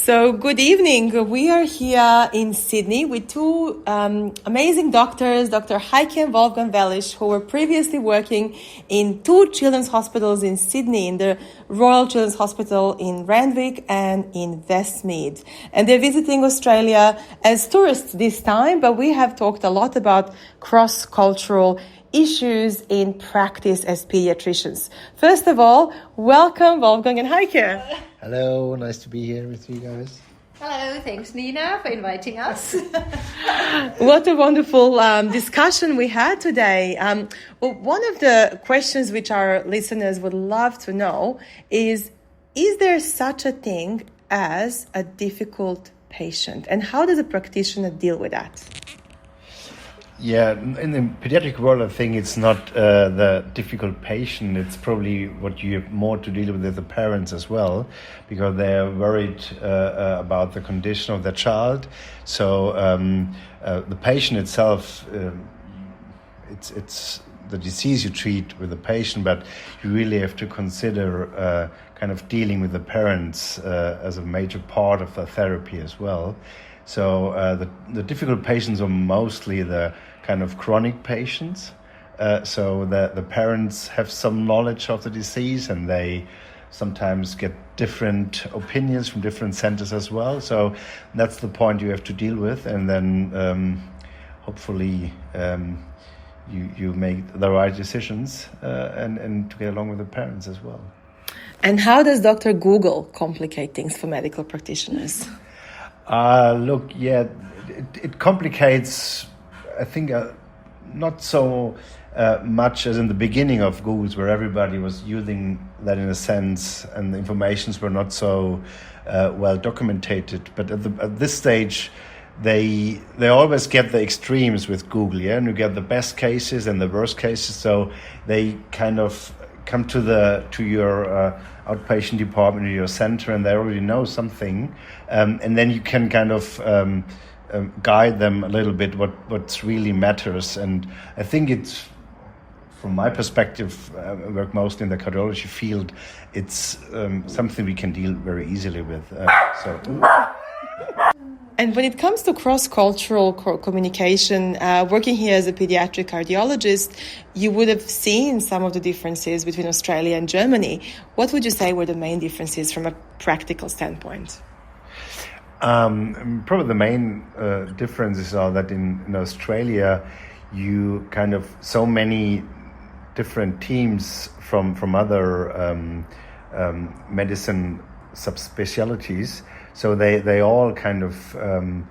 So, good evening. We are here in Sydney with two amazing doctors, Dr. Heike and Wolfgang, who were previously working in two children's hospitals in Sydney, in the Royal Children's Hospital in Randwick and in Westmead. And they're visiting Australia as tourists this time, but we have talked a lot about cross-cultural issues in practice as pediatricians. First of all, welcome Wolfgang and Heike. Hello, nice to be here with you guys. Hello, thanks Nina for inviting us. What a wonderful discussion we had today. One of the questions which our listeners would love to know is there such a thing as a difficult patient? And how does a practitioner deal with that? Yeah, in the pediatric world, I think it's not the difficult patient. It's probably what you have more to deal with the parents as well, because they are worried about the condition of their child. So the patient itself, it's the disease you treat with the patient, but you really have to consider kind of dealing with the parents as a major part of the therapy as well. So the difficult patients are mostly the kind of chronic patients. So the parents have some knowledge of the disease, and they sometimes get different opinions from different centers as well. So that's the point you have to deal with, and then hopefully you make the right decisions and to get along with the parents as well. And how does Dr. Google complicate things for medical practitioners? It complicates, I think, not so much as in the beginning of Google's, where everybody was using that in a sense, and the informations were not so well documented. But at this stage, they always get the extremes with Google, yeah, and you get the best cases and the worst cases. So they kind of come to your outpatient department or your center, and they already know something, and then you can kind of guide them a little bit what really matters. And I think it's, from my perspective, I work mostly in the cardiology field, it's something we can deal very easily with. And when it comes to cross-cultural communication, working here as a pediatric cardiologist, you would have seen some of the differences between Australia and Germany. What would you say were the main differences from a practical standpoint? Probably the main differences are that in Australia, you kind of so many different teams from other medicine subspecialties. So they all kind of are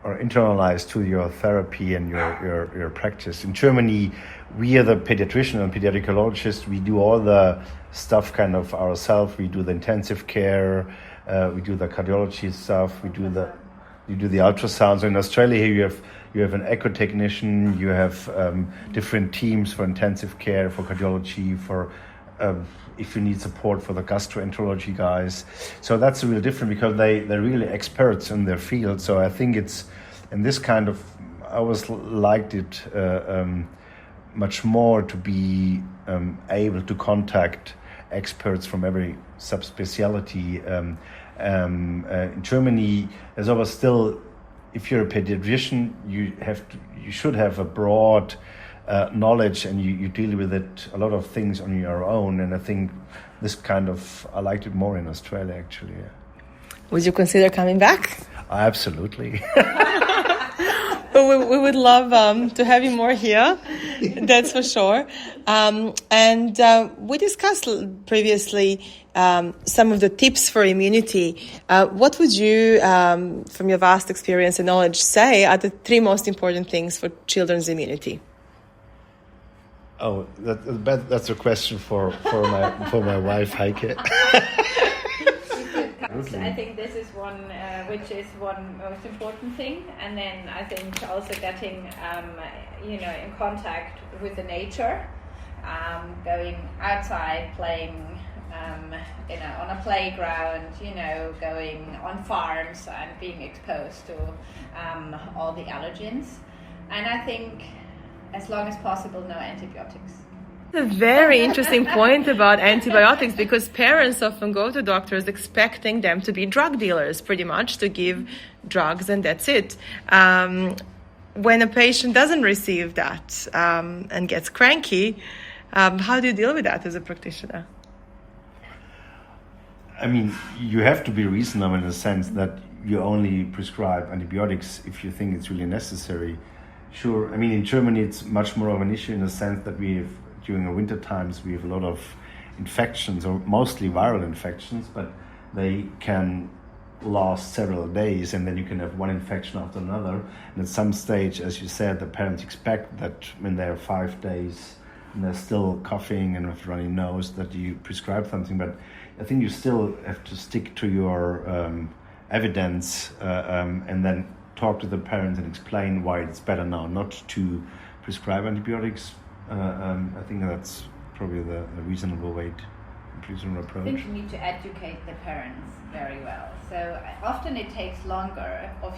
internalized to your therapy and your practice. In Germany, we are the pediatrician and pediatric cardiologist. We do all the stuff kind of ourselves. We do the intensive care, we do the cardiology stuff, you do the ultrasound. So in Australia here you have an echo technician, you have different teams for intensive care, for cardiology, for if you need support for the gastroenterology guys. So that's really different because they're really experts in their field. So I think it's, in this kind of, I always liked it much more to be able to contact experts from every subspecialty. In Germany, there's always still, if you're a pediatrician, you should have a broad knowledge, and you deal with it, a lot of things on your own. And I think this kind of, I liked it more in Australia actually. Yeah. Would you consider coming back? Absolutely. We would love to have you more here, that's for sure. And we discussed previously some of the tips for immunity. What would you, from your vast experience and knowledge, say are the three most important things for children's immunity? Oh, that's a question for my wife, Heike. I think this is one, which is one most important thing, and then I think also getting, in contact with the nature, going outside, playing, on a playground, going on farms and being exposed to all the allergens, and I think, as long as possible, no antibiotics. A very interesting point about antibiotics, because parents often go to doctors expecting them to be drug dealers, pretty much, to give drugs and that's it. When a patient doesn't receive that and gets cranky, how do you deal with that as a practitioner? I mean, you have to be reasonable in the sense that you only prescribe antibiotics if you think it's really necessary. Sure, I mean, in Germany it's much more of an issue in the sense that during the winter times we have a lot of infections, or mostly viral infections, but they can last several days, and then you can have one infection after another. And at some stage, as you said, the parents expect that when they're 5 days and they're still coughing and with runny nose, that you prescribe something. But I think you still have to stick to your evidence and then talk to the parents and explain why it's better now not to prescribe antibiotics. I think that's probably the reasonable approach. I think you need to educate the parents very well. So often it takes longer or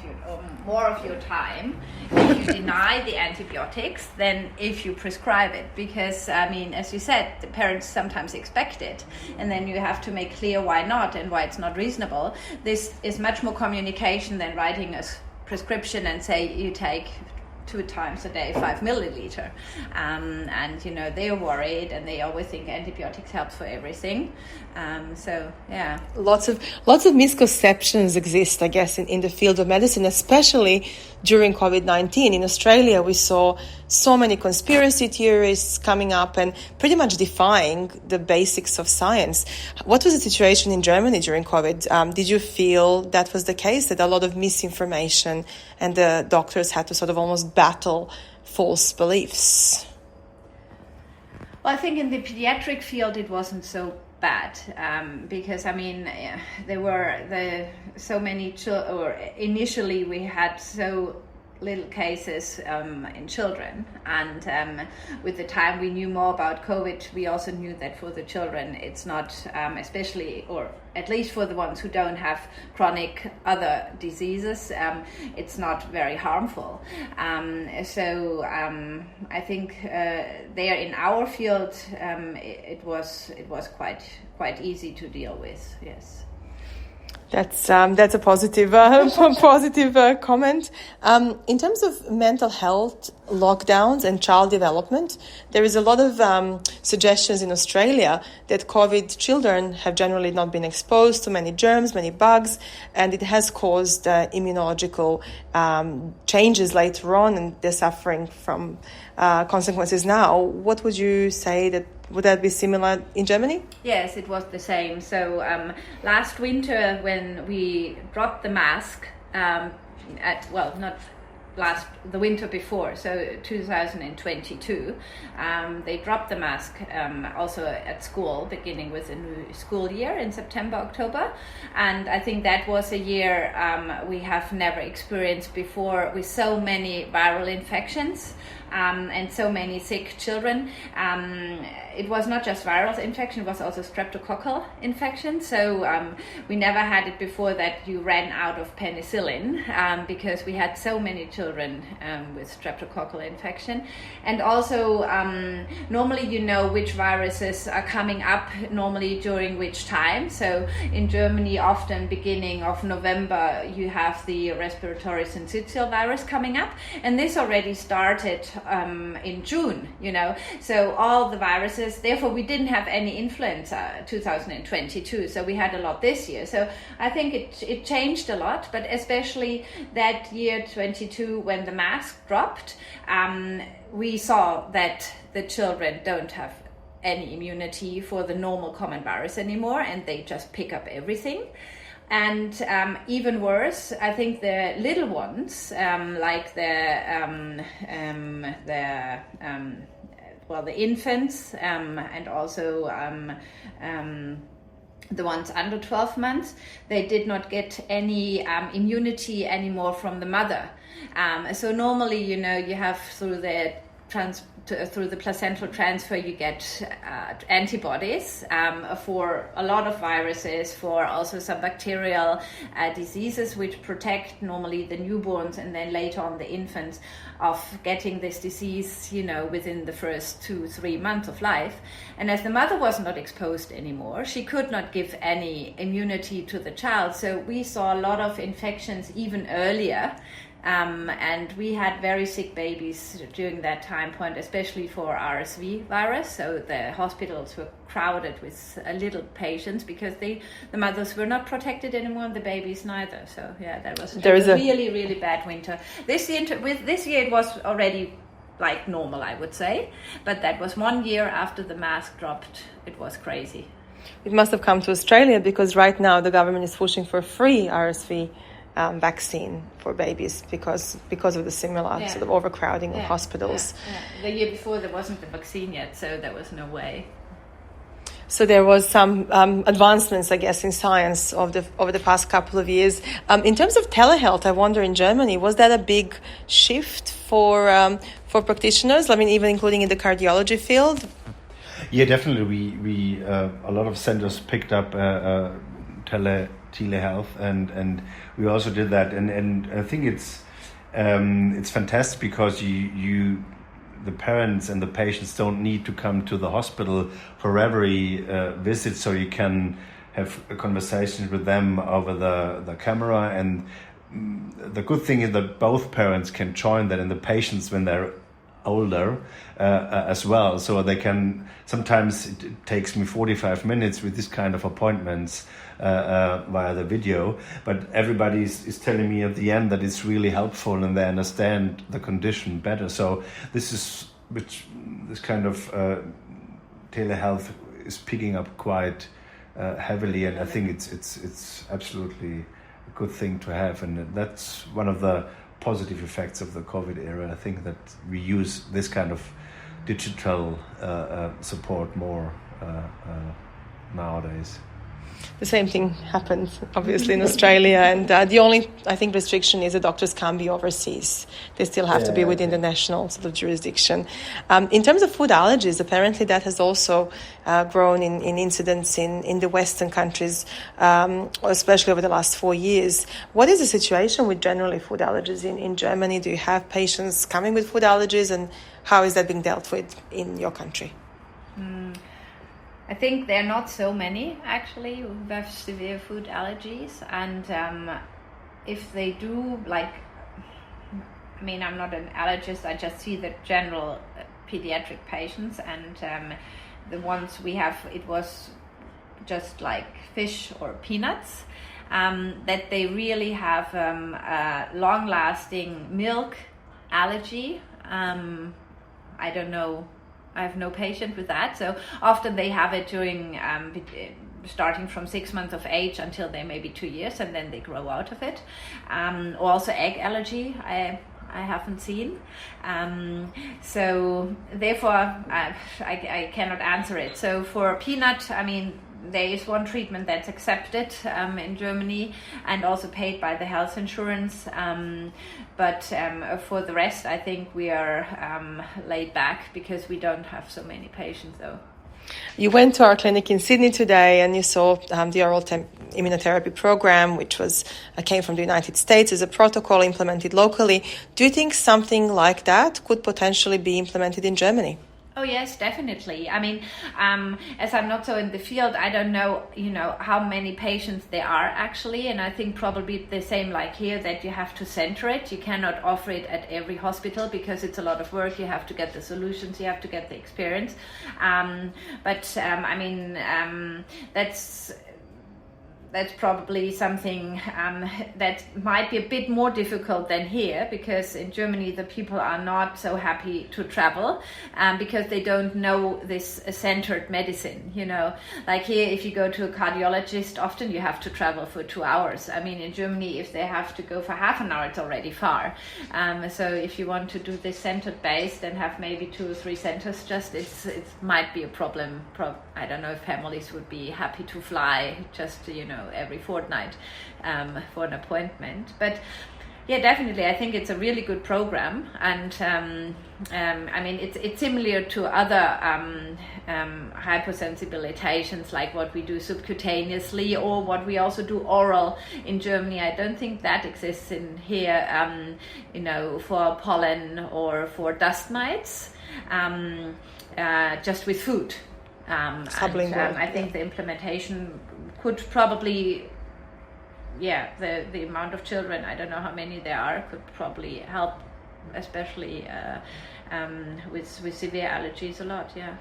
more of your time if you deny the antibiotics than if you prescribe it, because I mean, as you said, the parents sometimes expect it, and then you have to make clear why not and why it's not reasonable. This is much more communication than writing a prescription and say you take 2 times a day 5 milliliter, and you know, they're worried and they always think antibiotics help for everything. So yeah, lots of misconceptions exist, I guess, in the field of medicine, especially during COVID-19. In Australia, we saw so many conspiracy theories coming up and pretty much defying the basics of science. What was the situation in Germany during COVID? Did you feel that was the case, that a lot of misinformation and the doctors had to sort of almost battle false beliefs? Well, I think in the pediatric field it wasn't so bad, because I mean, there were so many or initially we had so little cases in children, and with the time we knew more about COVID, we also knew that for the children it's not, especially, or at least for the ones who don't have chronic other diseases, it's not very harmful. So I think there in our field it was quite easy to deal with. Yes. That's a positive positive comment. In terms of mental health, lockdowns and child development, there is a lot of suggestions in Australia that COVID children have generally not been exposed to many germs, many bugs, and it has caused immunological changes later on, and they're suffering from consequences now. What would you say would that be similar in Germany? Yes, it was the same. So last winter, when we dropped the mask, the winter before, so 2022, they dropped the mask also at school, beginning with a new school year in September, October. And I think that was a year we have never experienced before, with so many viral infections and so many sick children. It was not just viral infection, it was also streptococcal infection. So we never had it before that you ran out of penicillin, because we had so many children with streptococcal infection. And also normally you know which viruses are coming up normally during which time. So in Germany, often beginning of November, you have the respiratory syncytial virus coming up, and this already started in June, you know. So all the viruses, therefore we didn't have any influenza 2022, so we had a lot this year. So I think it changed a lot, but especially that year 22, when the mask dropped, we saw that the children don't have any immunity for the normal common virus anymore, and they just pick up everything. And even worse, I think the little ones, like the infants, and also the ones under 12 months, they did not get any immunity anymore from the mother. So normally, you know, you have through the through the placental transfer, you get antibodies for a lot of viruses, for also some bacterial diseases, which protect normally the newborns and then later on the infants of getting this disease, within the first 2-3 months of life. And as the mother was not exposed anymore, she could not give any immunity to the child. So we saw a lot of infections even earlier. And we had very sick babies during that time point, especially for RSV virus. So the hospitals were crowded with little patients because the mothers were not protected anymore, and the babies neither. So yeah, that was a really, really bad winter. This year it was already like normal, I would say. But that was 1 year after the mask dropped. It was crazy. It must have come to Australia because right now the government is pushing for free RSV vaccine for babies because of the similar sort of overcrowding of hospitals. The year before there wasn't the vaccine yet, so there was no way. So there was some advancements, I guess, in science over the past couple of years. In terms of telehealth, I wonder in Germany, was that a big shift for practitioners? I mean, even including in the cardiology field? Yeah, definitely. We a lot of centers picked up telehealth, and we also did that, and I think it's fantastic because the parents and the patients don't need to come to the hospital for every visit, so you can have a conversation with them over the camera. And the good thing is that both parents can join that, and the patients when they're older as well, so they can. Sometimes it takes me 45 minutes with this kind of appointments via the video, but everybody is telling me at the end that it's really helpful and they understand the condition better. So this kind of telehealth is picking up quite heavily, and I think it's absolutely a good thing to have, and that's one of the positive effects of the COVID era. I think that we use this kind of digital support more nowadays. The same thing happened, obviously, in Australia, and the only, I think, restriction is the doctors can't be overseas. They still have to be within the national sort of jurisdiction. In terms of food allergies, apparently that has also grown in incidence in the Western countries, especially over the last 4 years. What is the situation with generally food allergies in Germany? Do you have patients coming with food allergies, and how is that being dealt with in your country? I think there are not so many actually who have severe food allergies, and if they do, I'm not an allergist, I just see the general pediatric patients, and the ones we have, it was just like fish or peanuts, that they really have a long-lasting milk allergy. I don't know. I have no patience with that. So often they have it during starting from 6 months of age until they maybe 2 years, and then they grow out of it. Also egg allergy, I haven't seen. So therefore, I cannot answer it. So for peanut, there is one treatment that's accepted in Germany and also paid by the health insurance. But for the rest, I think we are laid back because we don't have so many patients, though. You went to our clinic in Sydney today and you saw the oral immunotherapy program, which came from the United States as a protocol implemented locally. Do you think something like that could potentially be implemented in Germany? Oh yes, definitely. As I'm not so in the field, I don't know, how many patients there are actually, and I think probably the same like here, that you have to center it. You cannot offer it at every hospital because it's a lot of work. You have to get the solutions, you have to get the experience. That's probably something that might be a bit more difficult than here, because in Germany the people are not so happy to travel because they don't know this centered medicine, Like here, if you go to a cardiologist, often you have to travel for 2 hours. In Germany, if they have to go for half an hour, it's already far. So if you want to do this centered based and have maybe 2 or 3 centers, it might be a problem. I don't know if families would be happy to fly just, every fortnight for an appointment. But Yeah, definitely. I think it's a really good program, and I mean it's similar to other hypersensibilizations, like what we do subcutaneously or what we also do oral in Germany. I don't think that exists in here, for pollen or for dust mites, just with food. I think the implementation could probably. Yeah, the amount of children, I don't know how many there are, could probably help, especially with severe allergies a lot, yeah.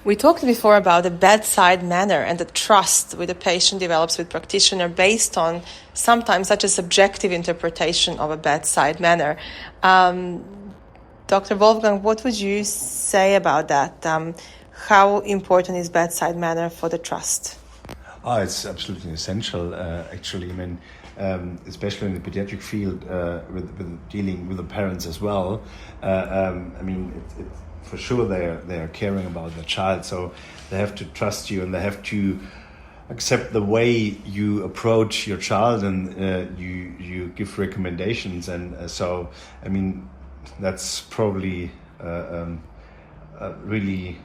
We talked before about the bedside manner and the trust with the patient develops with practitioner based on sometimes such a subjective interpretation of a bedside manner. Dr. Wolfgang, what would you say about that? How important is bedside manner for the trust? Oh, it's absolutely essential, actually. I mean, especially in the pediatric field, with dealing with the parents as well. I mean, for sure they are caring about their child, so they have to trust you and they have to accept the way you approach your child, and you give recommendations. And so, I mean, that's probably really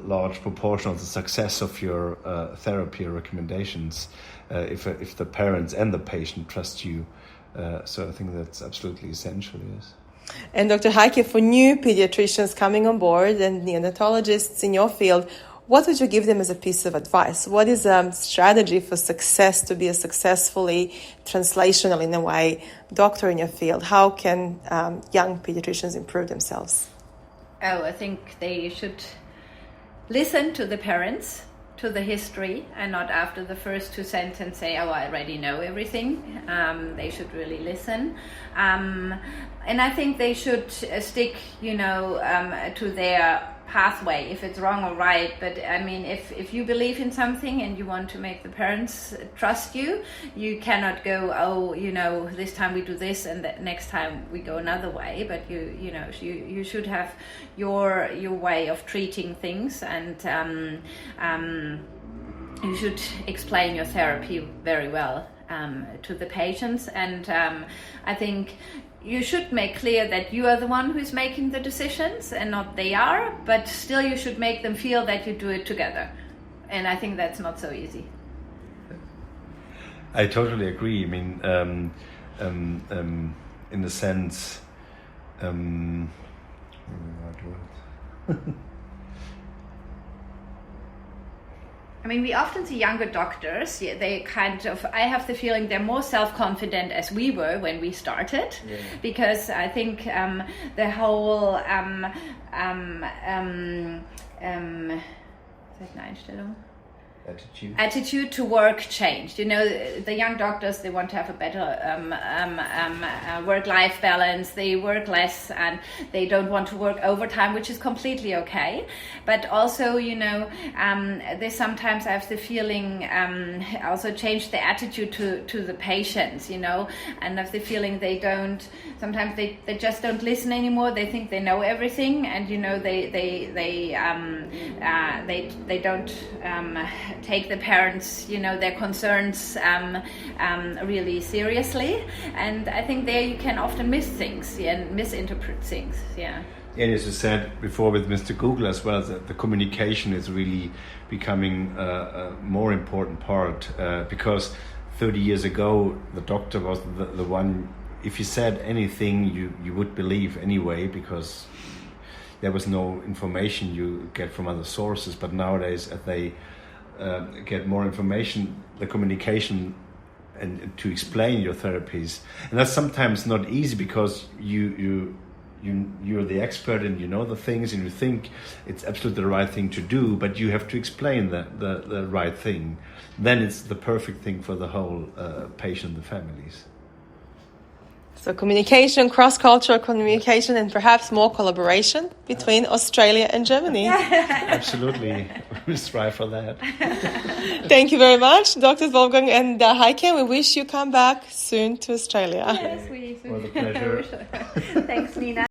large proportion of the success of your therapy or recommendations, if the parents and the patient trust you. So I think that's absolutely essential, yes. And Dr. Heike, for new pediatricians coming on board and neonatologists in your field, what would you give them as a piece of advice? What is a strategy for success, to be a successfully translational, in a way, doctor in your field? How can young pediatricians improve themselves? Oh, I think they should listen to the parents, to the history, and not after the first two sentences say, oh, I already know everything. They should really listen. And I think they should stick, to their pathway, if it's wrong or right. But I mean, if you believe in something and you want to make the parents trust you, you cannot go, oh, this time we do this and the next time we go another way. But you should have your way of treating things, and you should explain your therapy very well to the patients. And I think you should make clear that you are the one who's making the decisions and not they are, but still you should make them feel that you do it together. And I think that's not so easy. I totally agree. I mean, in a sense, I mean, we often see younger doctors, they I have the feeling they're more self-confident as we were when we started, because I think the whole attitude to work changed. The young doctors, they want to have a better work-life balance. They work less and they don't want to work overtime, which is completely okay. But also, they sometimes have the feeling also change the attitude to the patients, and have the feeling they just don't listen anymore. They think they know everything, and they don't take the parents, their concerns really seriously. And I think there you can often miss things and misinterpret things. Yeah. And as you said before with Mr. Google as well, the communication is really becoming a more important part, because 30 years ago the doctor was the one, if he said anything you would believe anyway, because there was no information you get from other sources. But nowadays, as they get more information, the communication and to explain your therapies, and that's sometimes not easy, because you're the expert and you know the things and you think it's absolutely the right thing to do, but you have to explain the right thing. Then it's the perfect thing for the whole patient and the families. So communication, cross-cultural communication, and perhaps more collaboration between Australia and Germany. Absolutely. We strive for that. Thank you very much, Drs. Wolfgang and Heike. We wish you come back soon to Australia. Yes, we was a pleasure. Thanks, Nina.